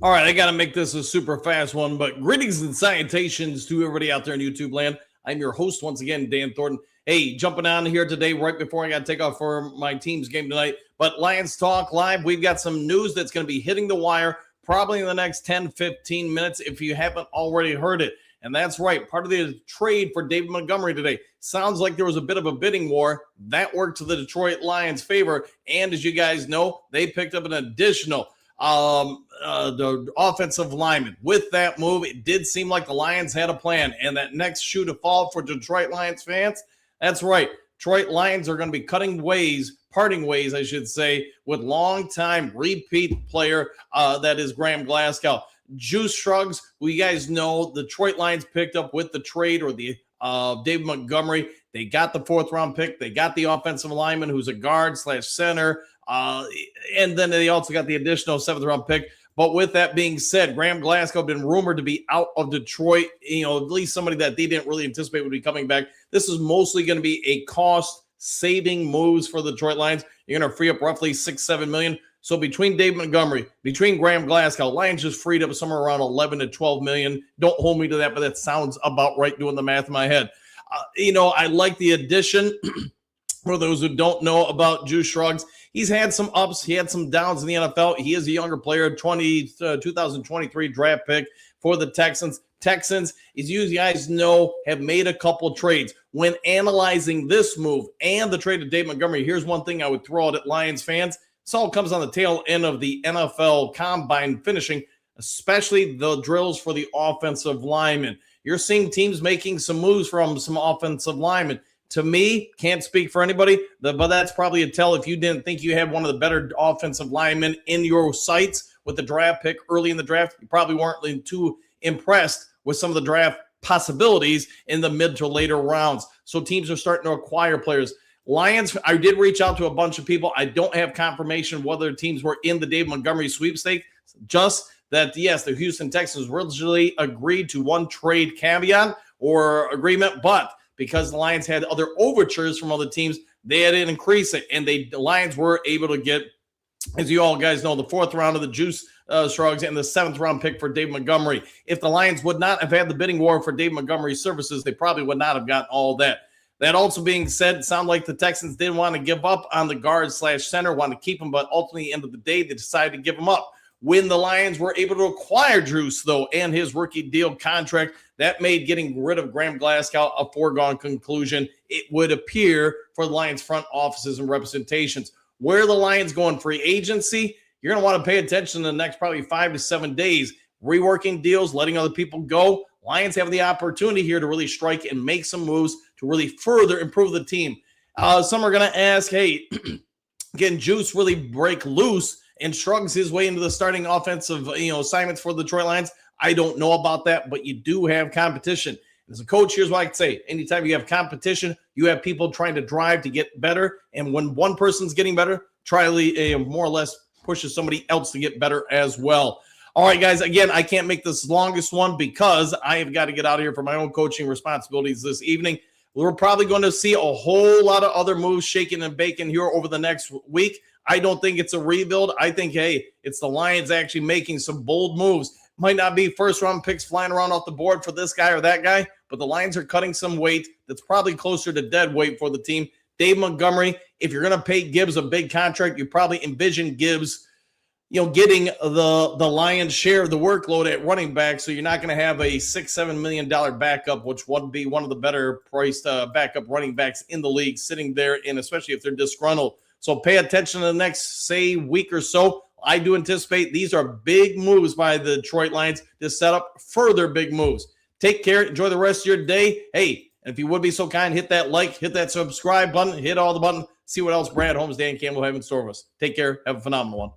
All right, I got to make this a super fast one, but greetings and salutations to everybody out there in YouTube land. I'm your host once again, Dan Thornton. Hey, jumping on here today right before I got to take off for my team's game tonight. But Lions Talk Live, we've got some news that's going to be hitting the wire probably in the next 10, 15 minutes if you haven't already heard it. And that's right, part of the trade for David Montgomery today. Sounds like there was a bit of a bidding war. That worked to the Detroit Lions' favor. And as you guys know, they picked up an additional the offensive lineman. With that move, it did seem like the Lions had a plan. And that next shoe to fall for Detroit Lions fans, that's right. Detroit Lions are going to be parting ways, I should say, with longtime repeat player that is Graham Glasgow. Juice Shrugs, who you guys know, the Detroit Lions picked up with the trade or the David Montgomery. They got the 4th round pick. They got the offensive lineman who's a guard / center. And then they also got the additional 7th round pick. But with that being said, Graham Glasgow been rumored to be out of Detroit, at least somebody that they didn't really anticipate would be coming back. This is mostly going to be a cost-saving moves for the Detroit Lions. You're going to free up roughly $6-7 million. So between Dave Montgomery, between Graham Glasgow, Lions just freed up somewhere around $11 to $12 million. Don't hold me to that, but that sounds about right doing the math in my head. I like the addition. For those who don't know about Juice Shrugs, he's had some ups. He had some downs in the NFL. He is a younger player, 2023 draft pick for the Texans. Texans, as you guys know, have made a couple trades. When analyzing this move and the trade of Dave Montgomery, here's one thing I would throw out at Lions fans. This all comes on the tail end of the NFL combine finishing, especially the drills for the offensive linemen. You're seeing teams making some moves from some offensive linemen. To me, can't speak for anybody, but that's probably a tell if you didn't think you had one of the better offensive linemen in your sights with the draft pick early in the draft. You probably weren't too impressed with some of the draft possibilities in the mid to later rounds. So teams are starting to acquire players. Lions, I did reach out to a bunch of people. I don't have confirmation whether teams were in the Dave Montgomery sweepstakes, just that, yes, the Houston Texans originally agreed to one trade caveat or agreement, but because the Lions had other overtures from other teams, they had to increase it. And the Lions were able to get, as you all guys know, the 4th round of the Juice Shrugs and the 7th round pick for Dave Montgomery. If the Lions would not have had the bidding war for Dave Montgomery's services, they probably would not have gotten all that. That also being said, it sounded like the Texans didn't want to give up on the guard / center, wanted to keep him, but ultimately, at the end of the day, they decided to give him up. When the Lions were able to acquire Juice, though, and his rookie deal contract, that made getting rid of Graham Glasgow a foregone conclusion, it would appear, for the Lions front offices and representations. Where are the Lions going free agency? You're going to want to pay attention in the next probably 5 to 7 days. Reworking deals, letting other people go. Lions have the opportunity here to really strike and make some moves to really further improve the team. Some are going to ask, hey, can Juice really break loose and shrugs his way into the starting offensive, assignments for the Detroit Lions? I don't know about that, but you do have competition. As a coach, here's what I can say. Anytime you have competition, you have people trying to drive to get better. And when one person's getting better, try to more or less pushes somebody else to get better as well. All right, guys, again, I can't make this longest one because I have got to get out of here for my own coaching responsibilities this evening. We're probably going to see a whole lot of other moves shaking and baking here over the next week. I don't think it's a rebuild. I think, hey, it's the Lions actually making some bold moves. Might not be 1st round picks flying around off the board for this guy or that guy, but the Lions are cutting some weight that's probably closer to dead weight for the team. Dave Montgomery, if you're going to pay Gibbs a big contract, you probably envision Gibbs, getting the Lions' share of the workload at running back, so you're not going to have a $6-7 million backup, which would be one of the better priced backup running backs in the league sitting there, and especially if they're disgruntled. So pay attention to the next, week or so. I do anticipate these are big moves by the Detroit Lions to set up further big moves. Take care. Enjoy the rest of your day. Hey, if you would be so kind, hit that like, hit that subscribe button, hit all the buttons, see what else Brad Holmes, Dan Campbell have in store for us. Take care. Have a phenomenal one.